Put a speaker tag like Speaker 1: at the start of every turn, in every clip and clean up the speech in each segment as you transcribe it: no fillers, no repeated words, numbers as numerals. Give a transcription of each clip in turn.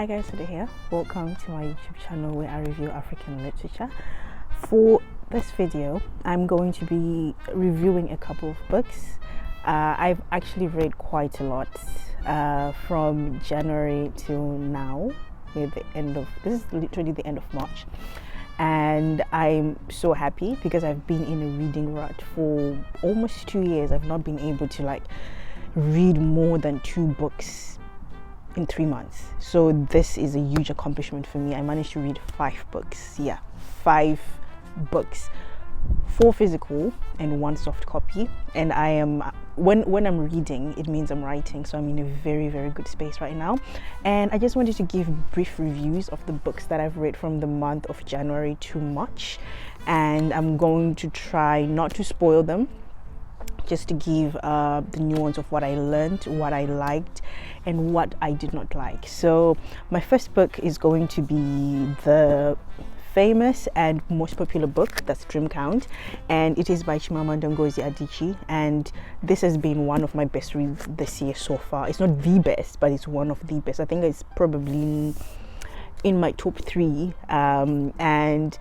Speaker 1: Hi guys, Sudha here. Welcome to my YouTube channel where I review African literature. For this video, I'm going to be reviewing a couple of books. I've actually read quite a lot from January till now. This is literally the end of March, and I'm so happy because I've been in a reading rut for almost 2 years. I've not been able to read more than 2 books in 3 months, so this is a huge accomplishment for me. I managed to read 5 books. 5 books, 4 physical and 1 soft copy. And I am when I'm reading, it means I'm writing, so I'm in a very good space right now. And I just wanted to give brief reviews of the books that I've read from the month of January to March, and I'm going to try not to spoil them, just to give the nuance of what I learned, what I liked, and what I did not like. So my first book is going to be the famous and most popular book, that's Dream Count, and it is by Chimamanda Ngozi Adichie, and this has been one of my best reads this year so far. It's not the best, but it's one of the best. I think it's probably in my top 3, and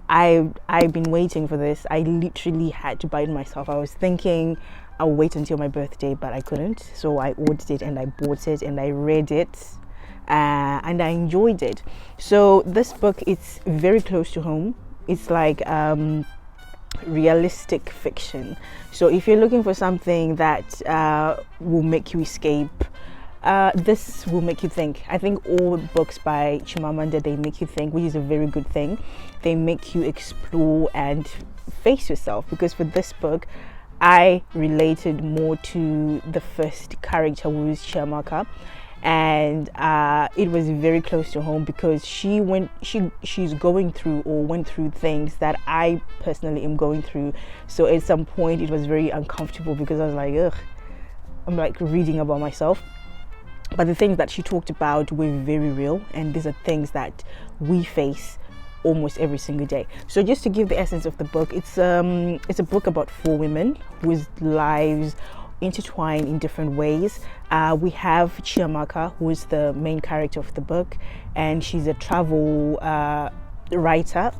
Speaker 1: I've been waiting for this. I literally had to buy it myself. I was thinking I'll wait until my birthday, but I couldn't, so I ordered it and I bought it and I read it, and I enjoyed it. So this book, it's very close to home. It's like realistic fiction. So if you're looking for something that will make you escape, this will make you think. I think all books by Chimamanda, they make you think, which is a very good thing. They make you explore and face yourself, because for this book I related more to the first character, who is Chiamaka, and it was very close to home because she's going through or went through things that I personally am going through. So at some point it was very uncomfortable because I was like, ugh, I'm like reading about myself. But the things that she talked about were very real, and these are things that we face almost every single day. So just to give the essence of the book, it's a book about 4 women whose lives intertwine in different ways. We have Chiamaka, who is the main character of the book, and she's a travel writer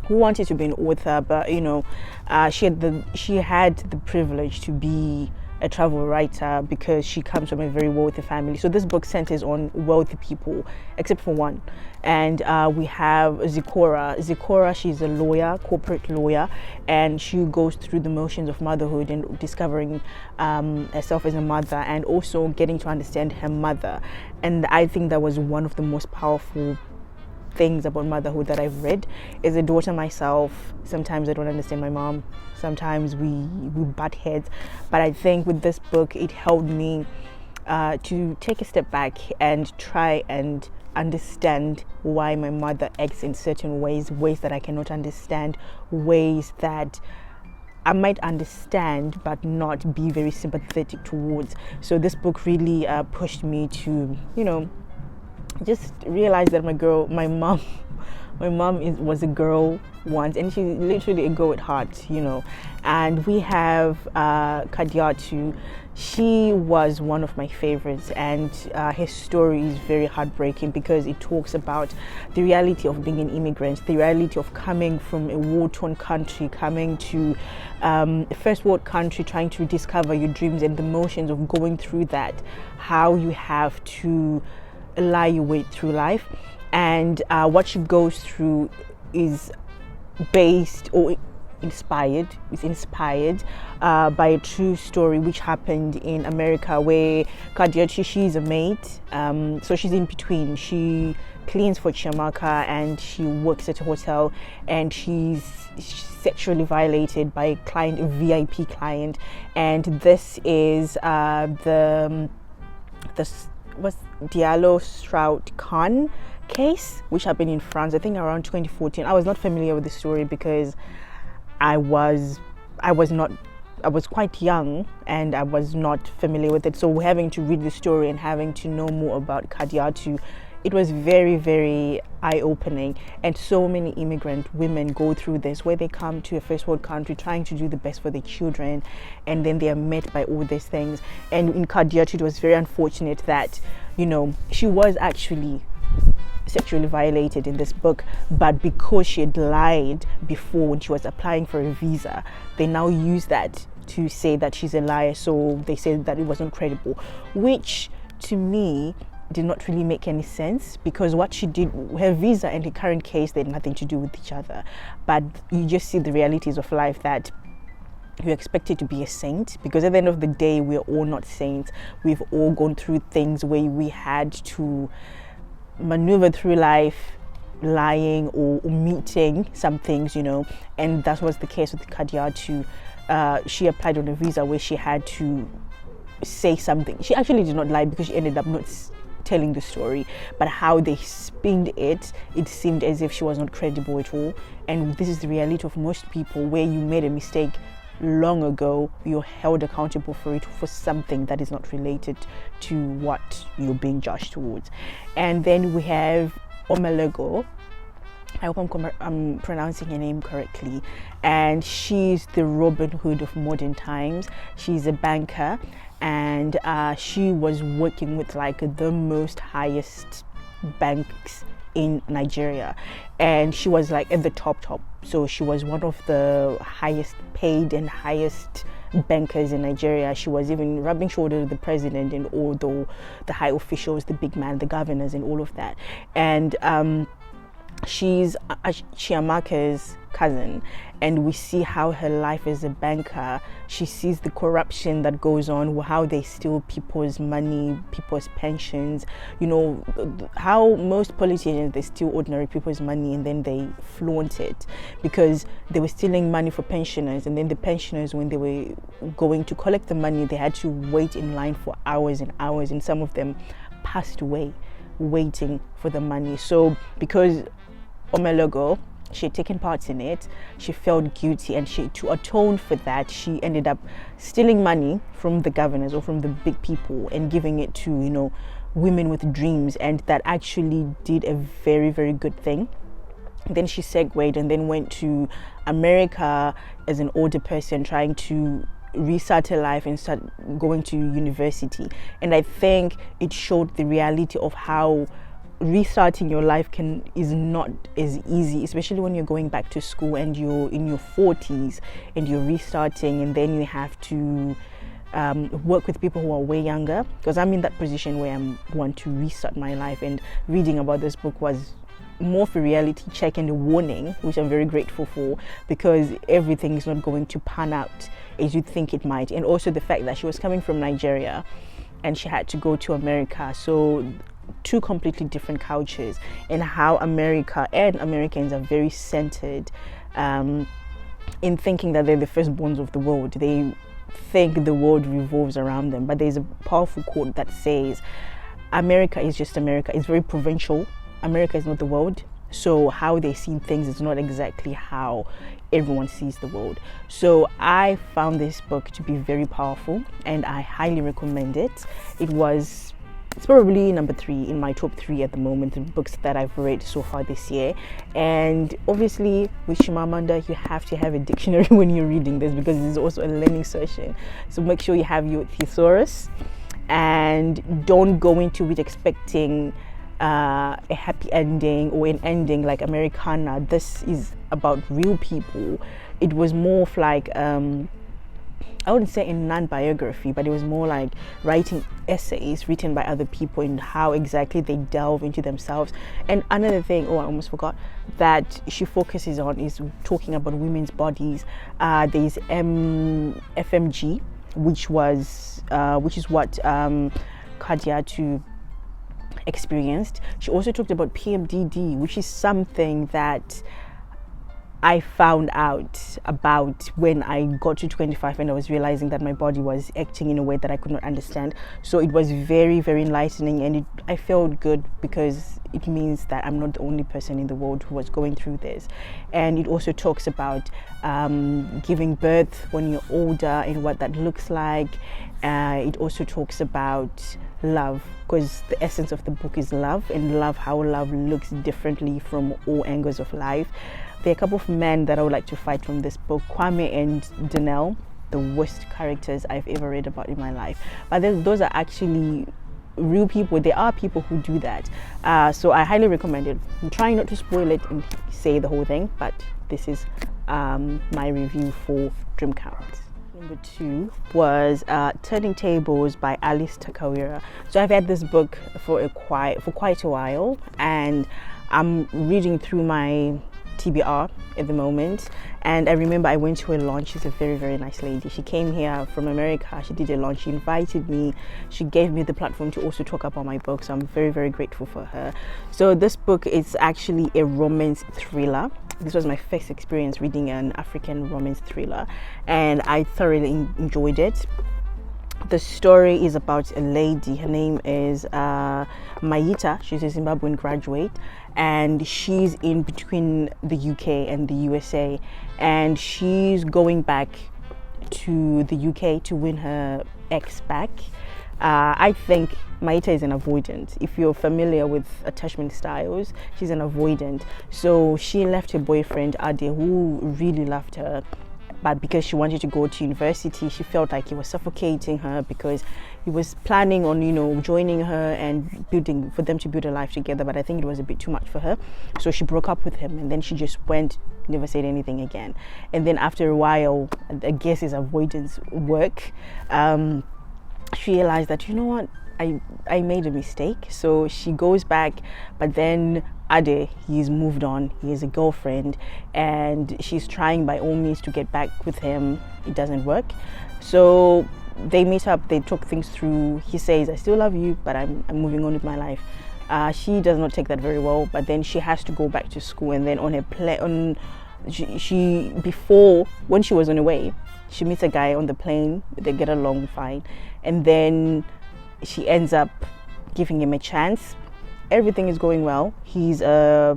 Speaker 1: who wanted to be an author, but she had the privilege to be a travel writer because she comes from a very wealthy family. So this book centers on wealthy people, except for one. And we have Zikora. She's a lawyer, corporate lawyer, and she goes through the motions of motherhood and discovering herself as a mother, and also getting to understand her mother. And I think that was one of the most powerful things about motherhood that I've read. As a daughter myself, sometimes I don't understand my mom, sometimes we butt heads, but I think with this book it helped me to take a step back and try and understand why my mother acts in certain ways that I cannot understand, ways that I might understand but not be very sympathetic towards. So this book really pushed me to just realize that my mom was a girl once, and she's literally a girl at heart, And we have Kadiatu. She was one of my favorites, and her story is very heartbreaking because it talks about the reality of being an immigrant, the reality of coming from a war-torn country, coming to a first world country, trying to rediscover your dreams, and the motions of going through that, how you have to lie your way through life. And what she goes through is based or inspired by a true story which happened in America, where Kadiachi, she's a maid, so she's in between. She cleans for Chiamaka and she works at a hotel, and she's sexually violated by a client, a VIP client, and this is the Diallo Stroud Khan case, which happened in France, I think around 2014. I was not familiar with the story because I was quite young and I was not familiar with it. So having to read the story and having to know more about Kadiatu, it was very, very eye-opening. And so many immigrant women go through this, where they come to a first world country trying to do the best for their children, and then they are met by all these things. And in Khadija, it was very unfortunate that, you know, she was actually sexually violated in this book, but because she had lied before when she was applying for a visa, they now use that to say that she's a liar. So they said that it wasn't credible, which to me did not really make any sense, because what she did, her visa and the current case, they had nothing to do with each other. But you just see the realities of life, that you're expected to be a saint, because at the end of the day, we're all not saints. We've all gone through things where we had to maneuver through life lying or omitting some things, you know. And that was the case with Khadija too. She applied on a visa where she had to say something. She actually did not lie, because she ended up not telling the story, but how they spinned it, it seemed as if she was not credible at all. And this is the reality of most people, where you made a mistake long ago, you're held accountable for it, for something that is not related to what you're being judged towards. And then we have Omelego. I hope I'm pronouncing her name correctly. And she's the Robin Hood of modern times. She's a banker, and she was working with like the most highest banks in Nigeria, and she was like at the top. So she was one of the highest paid and highest bankers in Nigeria. She was even rubbing shoulders with the president and all the high officials, the big man, the governors, and all of that. And she's Chiamaka's cousin, and we see how her life as a banker, she sees the corruption that goes on, how they steal people's money, people's pensions, you know, how most politicians, they steal ordinary people's money and then they flaunt it, because they were stealing money for pensioners, and then the pensioners, when they were going to collect the money, they had to wait in line for hours and hours, and some of them passed away waiting for the money. So because Omelego, she had taken part in it, she felt guilty, and to atone for that, she ended up stealing money from the governors or from the big people and giving it to, you know, women with dreams, and that actually did a very, very good thing. Then she segued and then went to America as an older person, trying to restart her life and start going to university. And I think it showed the reality of how restarting your life is not as easy, especially when you're going back to school and you're in your 40s and you're restarting, and then you have to work with people who are way younger, because I'm in that position where I want to restart my life. And reading about this book was more of a reality check and a warning, which I'm very grateful for, because everything is not going to pan out as you think it might. And also the fact that she was coming from Nigeria and she had to go to America, so two completely different cultures, and how America and Americans are very centered in thinking that they're the firstborns of the world. They think the world revolves around them, but there's a powerful quote that says America is just America. It's very provincial. America is not the world. So how they see things is not exactly how everyone sees the world. So I found this book to be very powerful, and I highly recommend it. It's probably number 3 in my top 3 at the moment, the books that I've read so far this year. And obviously with Chimamanda, you have to have a dictionary when you're reading this, because this is also a learning session. So make sure you have your thesaurus, and don't go into it expecting a happy ending or an ending like Americana. This is about real people. It was more of like I wouldn't say a non-biography, but it was more like writing essays written by other people and how exactly they delve into themselves. And another thing, I almost forgot, that she focuses on is talking about women's bodies. There's FMG, which is what Khadija experienced. She also talked about PMDD, which is something that I found out about when I got to 25 and I was realizing that my body was acting in a way that I could not understand. So it was very, very enlightening, and I felt good because it means that I'm not the only person in the world who was going through this. And it also talks about giving birth when you're older and what that looks like. It also talks about love, because the essence of the book is love, and how love looks differently from all angles of life. There are a couple of men that I would like to fight from this book: Kwame and Donnell, the worst characters I've ever read about in my life. But those are actually real people. There are people who do that. So I highly recommend it. I'm trying not to spoil it and say the whole thing, but this is my review for Dream Count. Number 2 was Turning Tables by Alice Takawira. So I've had this book for quite a while, and I'm reading through my TBR at the moment. And I remember I went to a launch. She's a very, very nice lady. She came here from America. She did a launch. She invited me. She gave me the platform to also talk about my book. So I'm very, very grateful for her. So this book is actually a romance thriller. This was my first experience reading an African romance thriller, and I thoroughly enjoyed it. The story is about a lady. Her name is Mayita. She's a Zimbabwean graduate, and she's in between the UK and the USA, and she's going back to the UK to win her ex back. I think Maita is an avoidant. If you're familiar with attachment styles, she's an avoidant. So she left her boyfriend Ade, who really loved her, but because she wanted to go to university, she felt like he was suffocating her, because he was planning on, joining her and for them to build a life together. But I think it was a bit too much for her, so she broke up with him, and then she just went, never said anything again. And then after a while, I guess his avoidance work, she realized that, I made a mistake. So she goes back, but then Ade, he's moved on. He has a girlfriend, and she's trying by all means to get back with him. It doesn't work. So they meet up, they talk things through. He says, I still love you, but I'm moving on with my life. She does not take that very well, but then she has to go back to school. And then on her when she was on her way, she meets a guy on the plane. They get along fine, and then she ends up giving him a chance. Everything is going well. He's a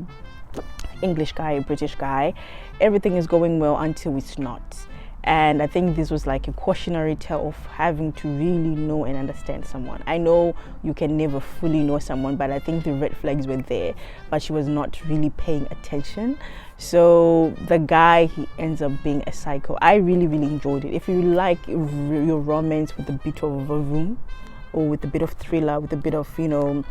Speaker 1: English guy, a British guy. Everything is going well until it's not. And I think this was like a cautionary tale of having to really know and understand someone. I know you can never fully know someone, but I think the red flags were there, but she was not really paying attention. So the guy, he ends up being a psycho. I really, really enjoyed it. If you like your romance with a bit of a room, or with a bit of thriller, with a bit of, with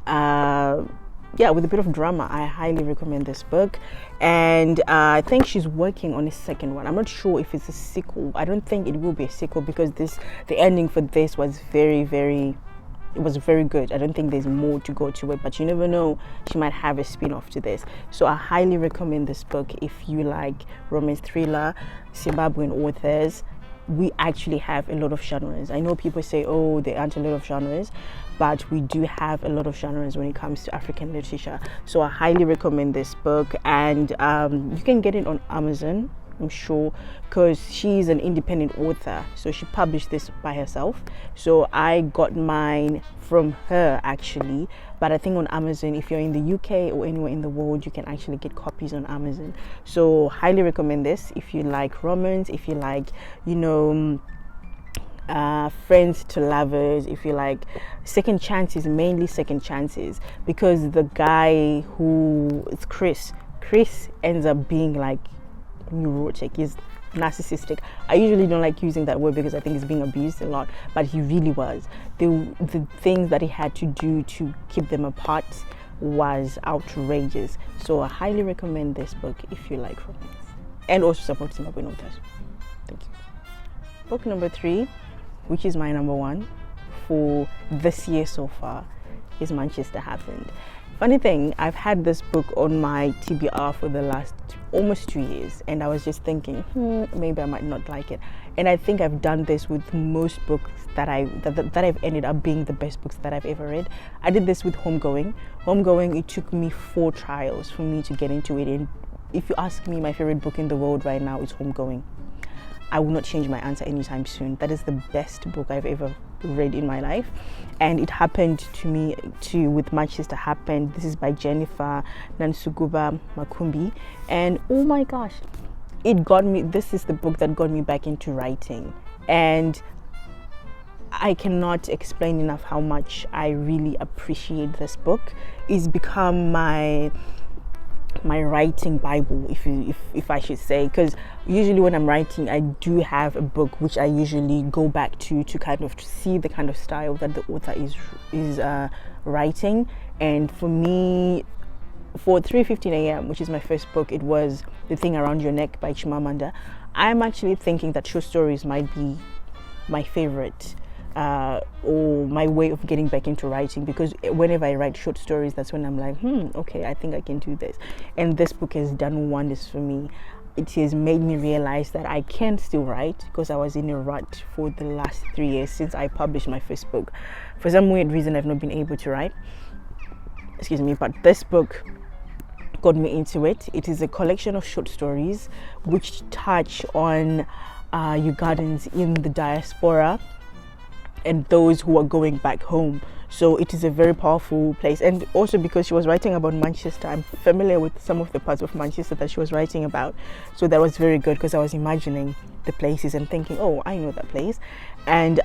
Speaker 1: a bit of drama, I highly recommend this book. And I think she's working on a second one. I'm not sure if it's a sequel. I don't think it will be a sequel, because the ending for this was very, very, it was very good. I don't think there's more to go to it, but you never know, she might have a spin-off to this. So I highly recommend this book if you like romance thriller, Zimbabwean authors. We actually have a lot of genres. I know people say, oh, there aren't a lot of genres, but we do have a lot of genres when it comes to African literature. So I highly recommend this book, and you can get it on Amazon, I'm sure, because she's an independent author, so she published this by herself. So I got mine from her actually, but I think on Amazon, if you're in the UK or anywhere in the world, you can actually get copies on Amazon. So highly recommend this if you like romance, if you like, friends to lovers, if you like second chances, mainly second chances, because the guy who is Chris ends up being like neurotic. He's narcissistic. I usually don't like using that word because I think it's being abused a lot, but he really was. The things that he had to do to keep them apart was outrageous. So I highly recommend this book if you like romance, and also support Zimbabwean authors. Thank you. Book number 3, which is my number 1 for this year so far, is Manchester Happened. Funny thing, I've had this book on my TBR for the last almost 2 years, and I was just thinking, maybe I might not like it. And I think I've done this with most books that I've ended up being the best books that I've ever read. I did this with Homegoing. It took me 4 trials for me to get into it, and if you ask me, my favorite book in the world right now is Homegoing. I will not change my answer anytime soon. That is the best book I've ever read in my life, and it happened to me too with Manchester Happened. This is by Jennifer Nansuguba Makumbi, and oh my gosh, it got me. This is the book that got me back into writing, and I cannot explain enough how much I really appreciate this book. It's become my writing Bible, if I should say, because usually when I'm writing, I do have a book which I usually go back to kind of see the kind of style that the author is writing. And for me, for 3:15 a.m., which is my first book, it was The Thing Around Your Neck by Chimamanda. I'm actually thinking that short stories might be my favorite, or my way of getting back into writing, because whenever I write short stories, that's when I'm like, okay, I think I can do this. And this book has done wonders for me. It has made me realize that I can still write, because I was in a rut for the last 3 years since I published my first book. For some weird reason, I've not been able to write. Excuse me, but this book got me into it. It is a collection of short stories which touch on Ugandans in the diaspora and those who are going back home. So it is a very powerful place. And also because she was writing about Manchester, I'm familiar with some of the parts of Manchester that she was writing about. So that was very good, because I was imagining the places and thinking, oh, I know that place. And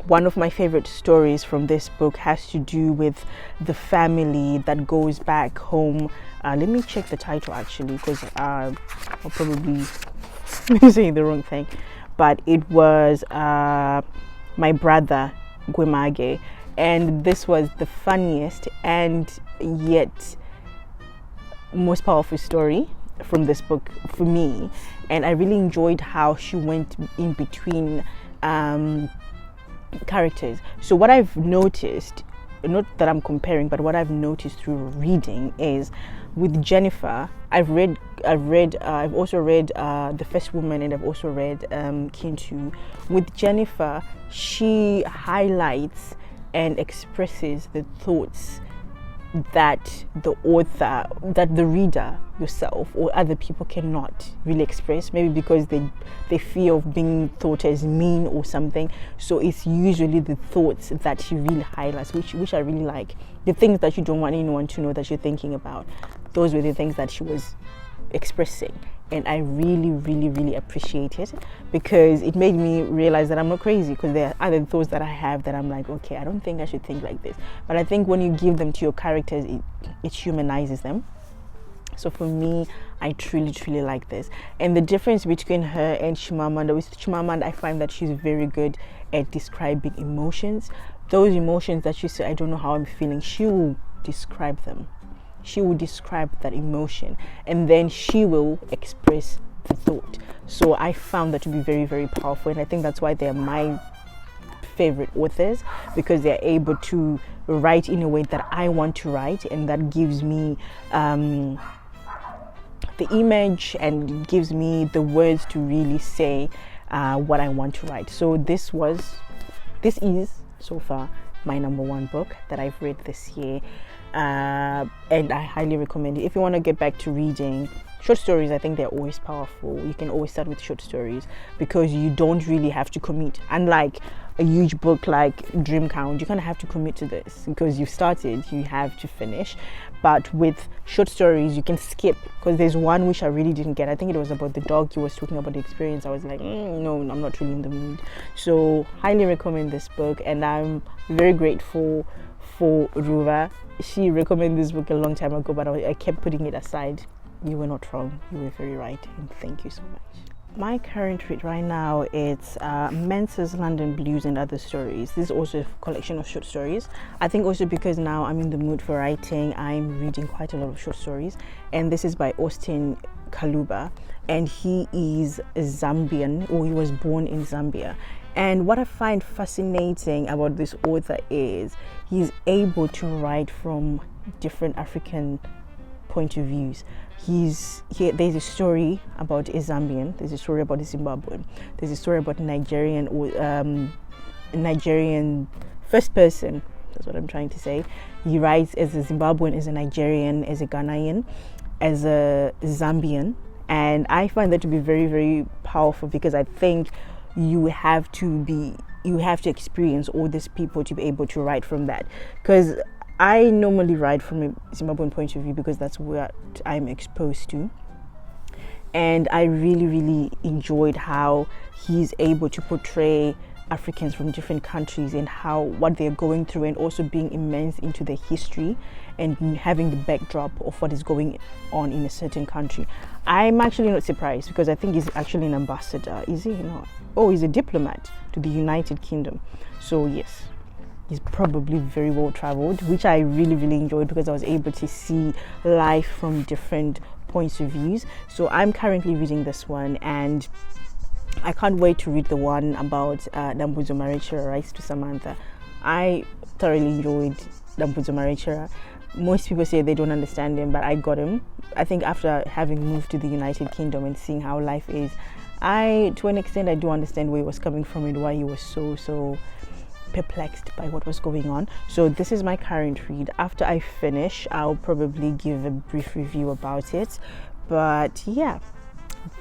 Speaker 1: one of my favorite stories from this book has to do with the family that goes back home. Let me check the title actually, because I'll probably be saying the wrong thing. But it was My Brother Gwemage, and this was the funniest and yet most powerful story from this book for me. And I really enjoyed how she went in between characters. So what I've noticed, not that I'm comparing, but what I've noticed through reading is with Jennifer, I've also read The First Woman, and I've also read Kintu. With Jennifer, she highlights and expresses the thoughts that the author, that the reader yourself or other people cannot really express, maybe because they fear of being thought as mean or something. So it's usually the thoughts that she really highlights, which I really like. The things that you don't want anyone to know that you're thinking about, those were the things that she was expressing. And I really, really, really appreciate it, because it made me realize that I'm not crazy, because there are other thoughts that I have that I'm like, okay, I don't think I should think like this. But I think when you give them to your characters, it humanizes them. So for me, I truly, truly like this. And the difference between her and Chimamanda, with Chimamanda, I find that she's very good at describing emotions. Those emotions that she said, I don't know how I'm feeling, she will describe them. She will describe that emotion, and then she will express the thought. So I found that to be very, very powerful, and I think that's why they're my favorite authors, because they're able to write in a way that I want to write, and that gives me the image and gives me the words to really say what I want to write. So this is so far my number one book that I've read this year. And I highly recommend it. If you want to get back to reading short stories, I think they're always powerful. You can always start with short stories, because you don't really have to commit. Unlike a huge book like Dream Count, you kind of have to commit to this, because you started, you have to finish. But with short stories, you can skip, because there's one which I really didn't get. I think it was about the dog. He was talking about the experience. I was like, no, I'm not really in the mood. So highly recommend this book, and I'm very grateful for Ruva. She recommended this book a long time ago, but I kept putting it aside. You were not wrong. You were very right, and thank you so much. My current read right now is Mensa's London Blues and Other Stories. This is also a collection of short stories. I think also because now I'm in the mood for writing, I'm reading quite a lot of short stories. And this is by Austin Kaluba, and he is a Zambian, or he was born in Zambia. And what I find fascinating about this author is he's able to write from different African point of views. There's a story about a Zambian, there's a story about a Zimbabwean, there's a story about Nigerian, or Nigerian first person. That's what I'm trying to say. He writes as a Zimbabwean, as a Nigerian, as a Ghanaian. as a Zambian, and I find that to be very, very powerful, because I think you have to experience all these people to be able to write from that. Because I normally write from a Zimbabwean point of view because that's what I'm exposed to, and I really, really enjoyed how he's able to portray Africans from different countries and what they're going through, and also being immersed into the history and having the backdrop of what is going on in a certain country. I'm actually not surprised, because I think he's actually an ambassador. Is he not? Oh, he's a diplomat to the United Kingdom. So yes, he's probably very well traveled, which I really, really enjoyed, because I was able to see life from different points of views. So I'm currently reading this one, and I can't wait to read the one about Dambudzo Marechera, Rise to Samantha. I thoroughly enjoyed Dambudzo Marechera. Most people say they don't understand him, but I got him. I think after having moved to the United Kingdom and seeing how life is, to an extent, I do understand where he was coming from and why he was so perplexed by what was going on. So this is my current read. After I finish, I'll probably give a brief review about it. But yeah,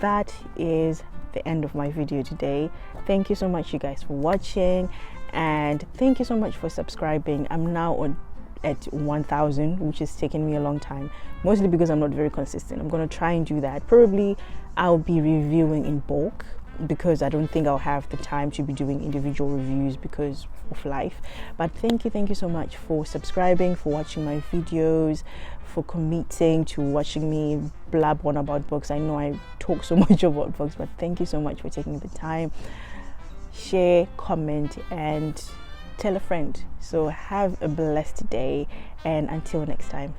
Speaker 1: that is the end of my video today. Thank you so much, you guys, for watching, and thank you so much for subscribing. I'm now at 1,000, which has taken me a long time, mostly because I'm not very consistent. I'm going to try and do that. Probably I'll be reviewing in bulk, because I don't think I'll have the time to be doing individual reviews because of life. But thank you so much for subscribing, for watching my videos, for committing to watching me blab on about books. I know I talk so much about books, but thank you so much for taking the time. Share, comment, and tell a friend. So have a blessed day, and until next time.